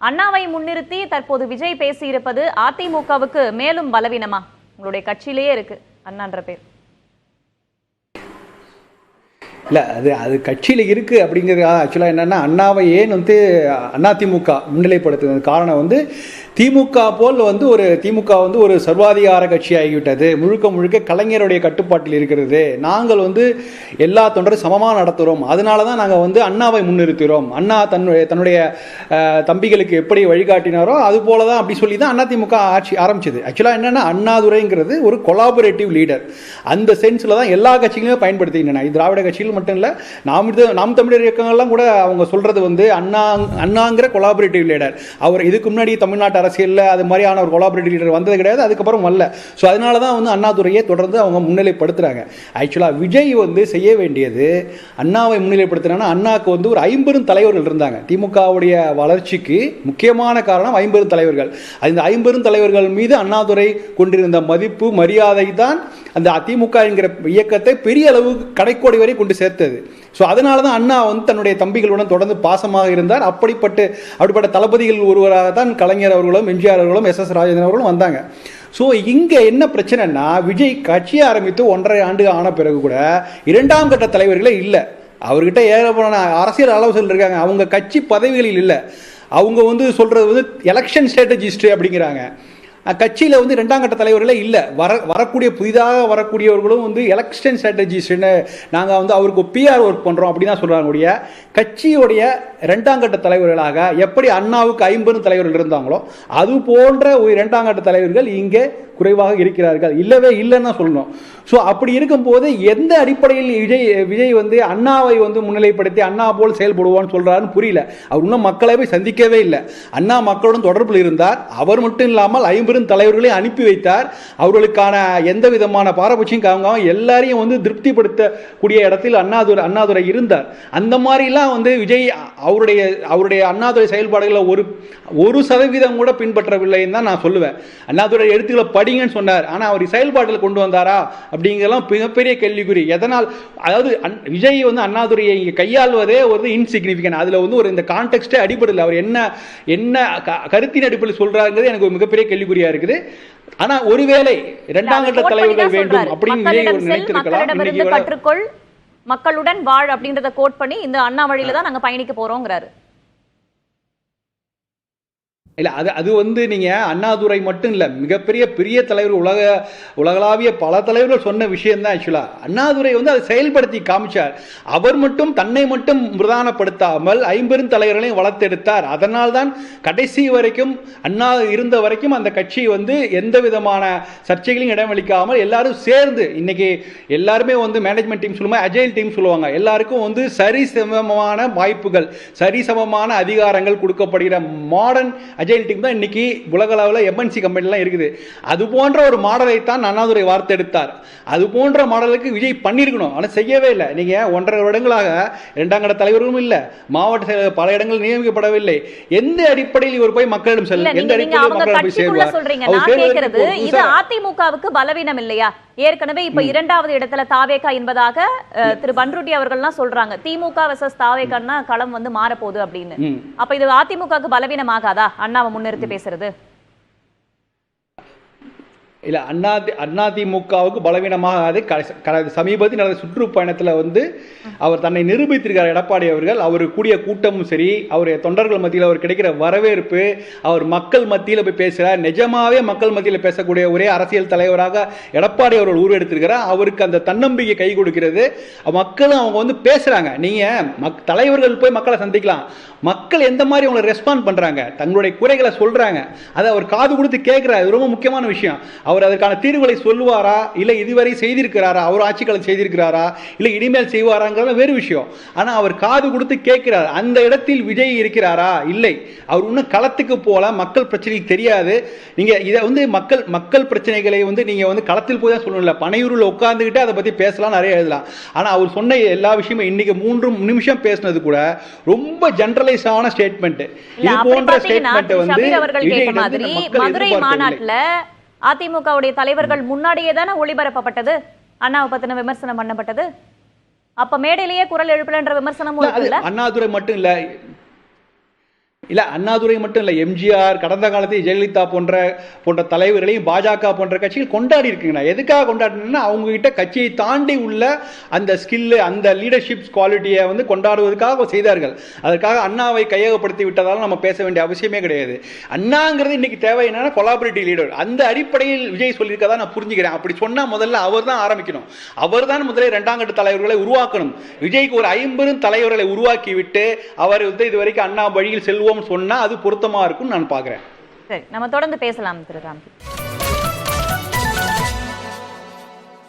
அண்ணாவை முன்னிறுத்தி தற்போது விஜய் பேசியிருப்பது அதிமுகவுக்கு மேலும் பலவீனமா? உங்களுடைய கட்சியிலேயே இருக்கு அண்ணான்ற பேர். இல்லை, அது கட்சியில் இருக்குது அப்படிங்கிறது ஆக்சுவலாக என்னென்னா, அண்ணாவை ஏன் அதிமுக முன்னிலைப்படுத்துறது காரணம் திமுக போல் திமுக ஒரு சர்வாதிகார கட்சி ஆகிவிட்டது, முழுக்க முழுக்க கலைஞருடைய கட்டுப்பாட்டில் இருக்கிறது, நாங்கள் எல்லா தொண்டரும் சமமாக நடத்துகிறோம், அதனால தான் நாங்கள் அண்ணாவை முன்னிறுத்துகிறோம், அண்ணா தன்னுடைய தம்பிகளுக்கு எப்படி வழிகாட்டினாரோ அது போல தான் அப்படி சொல்லி தான் அதிமுக ஆட்சி ஆரம்பிச்சது. ஆக்சுவலாக என்னென்னா, அண்ணாதுரைங்கிறது ஒரு கொலாபரேட்டிவ் லீடர், அந்த சென்ஸில் தான் எல்லா கட்சிகளுமே பயன்படுத்திக்கின்றன. இது திராவிட கட்சிகள் மட்டும் இல்லை, நாம் தமிழர் இயக்கங்கள்லாம் கூட அவங்க சொல்கிறது அண்ணாங்கிற கொலாபரேட்டிவ் லீடர். அவர் இதுக்கு முன்னாடி தமிழ்நாட்டு அரசியலில் அது மாதிரியான ஒரு கொலாபரேட்டிவ் லீடர் வந்தது கிடையாது, அதுக்கப்புறம் வரல. ஸோ அதனால தான் அண்ணாதுரையை தொடர்ந்து அவங்க முன்னிலைப்படுத்துகிறாங்க. ஆக்சுவலாக விஜய் செய்ய வேண்டியது அண்ணாவை முன்னிலைப்படுத்துறாங்கன்னா, அண்ணாவுக்கு ஒரு 50 தலைவர்கள் இருந்தாங்க. திமுகவுடைய வளர்ச்சிக்கு முக்கியமான காரணம் 50 தலைவர்கள். அந்த 50 தலைவர்கள் மீது அண்ணாதுரை கொண்டிருந்த மதிப்பு மரியாதை தான் அந்த அதிமுக என்கிற இயக்கத்தை பெரிய அளவு கடைக்கோடி வரை கொண்டு சேர்த்தது. ஸோ அதனால தான் அண்ணா தன்னுடைய தம்பிகளுடன் தொடர்ந்து பாசமாக இருந்தார். அப்படிப்பட்ட தளபதிகள் ஒருவராக தான் கலைஞர் அவர்களும் எம்ஜிஆர் அவர்களும் எஸ்.எஸ். ராஜேந்திரன் அவர்களும் வந்தாங்க. ஸோ இங்கே என்ன பிரச்சனைனா, விஜய் கட்சியை ஆரம்பித்து 1.5 ஆண்டு ஆன பிறகு கூட 2ஆம் கட்ட தலைவர்களே இல்லை. அவர்கிட்ட ஏகப்பட்ட அரசியல் ஆலோசகர்கள் இருக்காங்க, அவங்க கட்சி பதவிகளில் இல்லை. அவங்க சொல்றது எலெக்ஷன் ஸ்ட்ராட்டஜிஸ்ட் அப்படிங்கிறாங்க. கட்சியில் 2ஆம் கட்ட தலைவர்களே இல்லை. வரக்கூடிய புதிதாக வரக்கூடியவர்களும் எலெக்ஷன் ஸ்ட்ராட்டஜிஸ்ட்னு நாங்கள் அவருக்கு பிஆர் ஒர்க் பண்ணுறோம் அப்படி தான் சொல்கிறாங்க. கட்சியுடைய 2ஆம் கட்ட தலைவர்களாக எப்படி அண்ணாவுக்கு 50 தலைவர்கள் இருந்தாங்களோ அது போன்ற ஒரு 2ஆம் கட்ட தலைவர்கள் இங்கே குறைவாக இருக்கிறார்கள், இல்லவே இல்லைன்னு தான் சொல்லணும். ஸோ அப்படி இருக்கும்போது எந்த அடிப்படையில் விஜய் அண்ணாவை முன்னிலைப்படுத்தி அண்ணா போல் செயல்படுவான்னு சொல்றாருன்னு புரியல. அவர் இன்னும் மக்களை போய் சந்திக்கவே இல்லை. அண்ணா மக்களுடன் தொடர்பில் இருந்தார். அவர் மட்டும் இல்லாமல் 50 தலைவர்களை அனுப்பி வைத்தார். அவர்களுக்கான எந்த விதமான பாரபட்சம் காமிக்காம எல்லாரையும் திருப்திப்படுத்தக்கூடிய இடத்தில் அண்ணாதுரை இருந்தார். அந்த மாதிரிலாம் விஜய் அவருடைய அண்ணாதுரை செயல்பாடுகளை 1% கூட பின்பற்றவில்லைன்னு தான் நான் சொல்லுவேன். அண்ணாதுரை எழுத்துக்களை படிங்கன்னு சொன்னார், ஆனால் அவர் செயல்பாட்டில் கொண்டு வந்தாரா அப்படிங்கிறலாம் மிகப்பெரிய கேள்விக்குறி. எதனால்? அதாவது விஜய் அண்ணாதுரையை கையாள்வதே இன்சிக்னிஃபிகன்ட். அதில் இந்த கான்டெக்ஸ்டே அடிப்படையில் அவர் என்ன கருத்தின் அடிப்படையில் சொல்றாருங்கிறது எனக்கு மிகப்பெரிய கேள்விக்குறியா இருக்குது. ஆனா ஒருவேளை 2ஆம் கட்ட தலைவர்கள் வேண்டும் அப்படின்னு விஜய் நினைத்திருக்கலாம். மக்களுடன் வாழ் அப்படின்றத கோட் பண்ணி இந்த அண்ணா வழியில தான் நாங்க பயணிக்க போறோம்ங்கறாரு. இல்லை, அது நீங்கள் அண்ணாதுரை மட்டும் இல்லை, பெரிய தலைவர் உலகளாவிய பல தலைவர்கள் சொன்ன விஷயம் தான். ஆக்சுவலாக அண்ணாதுரை அதை செயல்படுத்தி காமிச்சார். அவர் மட்டும் தன்னை மட்டும் பிரதானப்படுத்தாமல் 50 தலைவர்களையும் வளர்த்தெடுத்தார். அதனால் தான் கடைசி வரைக்கும் அண்ணா இருந்த வரைக்கும் அந்த கட்சி எந்த விதமான சர்ச்சைகளையும் இடமளிக்காமல் எல்லாரும் சேர்ந்து இன்னைக்கு எல்லாருமே மேனேஜ்மெண்ட் டீம் சொல்லுவாங்க, அஜைல் டீம் சொல்லுவாங்க, எல்லாருக்கும் சரிசமமான வாய்ப்புகள், சரிசமமான அதிகாரங்கள் கொடுக்கப்படுகிற மாடர்ன் அஜைல் டீம் தான் இன்னைக்கு உலக அளவில் எம்என்சி கம்பெனிலாம் இருக்குது. அது போன்ற ஒரு மாடலை தான் அண்ணாதுரை வார்த்தெடுத்தார். அது போன்ற மாடலுக்கு விஜய் பண்ணியிருக்கணும், ஆனால் செய்யவே இல்லை. நீங்க 1.5 வருடங்களாக 2ஆம் கட்ட தலைவர்களும் இல்லை, மாவட்ட பல இடங்கள் நியமிக்கப்படவில்லை. எந்த அடிப்படையில் இவர் போய் மக்களிடம் செல்ல, எந்த அடிப்படையில் மக்களிடம் போய் சேருவார்? இது அதிமுகவுக்கு பலவீனம் இல்லையா? ஏற்கனவே இப்ப 2வது இடத்துல தாவேகா என்பதாக திரு பன்ருட்டி அவர்கள்லாம் சொல்றாங்க. திமுக வெர்சஸ் தாவேகான்னா களம் மாற போகுது அப்படின்னு. அப்ப இது அதிமுகவுக்கு பலவீனம் ஆகாதா அண்ணாவை முன்னிறுத்தி பேசுறது? இல்லை, அதிமுகவுக்கு பலவீனமாக சமீபத்தில் நடந்த சுற்றுப்பயணத்தில் அவர் தன்னை நிரூபித்திருக்கிறார். எடப்பாடி அவர்கள் அவர் கூடிய கூட்டமும் சரி, அவருடைய தொண்டர்கள் மத்தியில் அவர் கிடைக்கிற வரவேற்பு, அவர் மக்கள் மத்தியில் போய் பேசுகிறார். நிஜமாவே மக்கள் மத்தியில் பேசக்கூடிய ஒரே அரசியல் தலைவராக எடப்பாடி அவர்கள் உருவெடுத்திருக்கிறார். அவருக்கு அந்த தன்னம்பிக்கை கை கொடுக்கிறது. மக்களும் அவங்க பேசுறாங்க. நீங்க தலைவர்கள் போய் மக்களை சந்திக்கலாம், மக்கள் எந்த மாதிரி அவங்களை ரெஸ்பாண்ட் பண்றாங்க, தங்களுடைய குறைகளை சொல்றாங்க, அதை அவர் காது கொடுத்து கேட்கிறார். ரொம்ப முக்கியமான விஷயம். அவர் அதற்கான தீர்வுகளை சொல்லுவாரா, இல்லை இதுவரை செய்திருக்கிறாரா, அவர் ஆட்சிக்காலம் செய்திருக்கிறாரா, இல்லை இனிமேல் செய்வாராங்கிறத வேறு விஷயம். ஆனால் அவர் காது கொடுத்து கேட்கிறார். அந்த இடத்தில் விஜய் இருக்கிறாரா? இல்லை. அவர் இன்னும் களத்துக்கு போல, மக்கள் பிரச்சனைகள் தெரியாது. நீங்க இதை மக்கள் பிரச்சனைகளை நீங்க களத்தில் போய் தான் சொல்லணும். பனையூரில் உட்கார்ந்துகிட்டு அதை பத்தி பேசலாம், நிறைய எழுதலாம். ஆனா அவர் சொன்ன எல்லா விஷயமும் இன்னைக்கு 3 நிமிஷம் பேசினது கூட ரொம்ப ஜெனரலைஸான ஸ்டேட்மெண்ட். இது போன்ற ஸ்டேட்மெண்ட் மதுரை மாநாட்டில் அதிமுகவுடைய தலைவர்கள் முன்னாடியே தானே ஒளிபரப்பப்பட்டது, அண்ணாவை பத்தின விமர்சனம் பண்ணப்பட்டது. அப்ப மேடையிலேயே குரல் எழுப்பலன்ற விமர்சனமும் இருக்குல்ல. அண்ணாதுரை மட்டும் இல்ல, இல்ல அண்ணாதுரை மட்டும் இல்ல, எம்ஜிஆர், கடந்த காலத்தில் ஜெயலலிதா போன்ற தலைவர்களையும் பாஜக போன்ற கட்சிகள் கொண்டாடி இருக்குங்கண்ணா. எதுக்காக கொண்டாடினா அவங்க கிட்ட கட்சியை தாண்டி உள்ள அந்த ஸ்கில், அந்த லீடர்ஷிப் குவாலிட்டியை வந்து கொண்டாடுவதற்காக செய்தார்கள். அதற்காக அண்ணாவை கையகப்படுத்தி விட்டதால நம்ம பேச வேண்டிய அவசியமே கிடையாது. அண்ணாங்கிறது இன்னைக்கு தேவை என்னன்னா கொலாபரேட்டிவ் லீடர். அந்த அடிப்படையில் விஜய் சொல்லியிருக்கதா நான் புரிஞ்சுக்கிறேன். அப்படி சொன்னா முதல்ல அவர் தான் ஆரம்பிக்கணும். அவர் தான் முதலே இரண்டாம் கட்ட தலைவர்களை உருவாக்கணும். விஜய்க்கு ஒரு 50 தலைவர்களை உருவாக்கி விட்டு அவர் வந்து இதுவரைக்கும் அண்ணா வழியில் செல்வோம் சொன்னா அது பொருத்தமா இருக்கும் நான் பாக்குறேன். சரி, நம்ம தொடர்ந்து பேசலாம் திரு ராம்கி.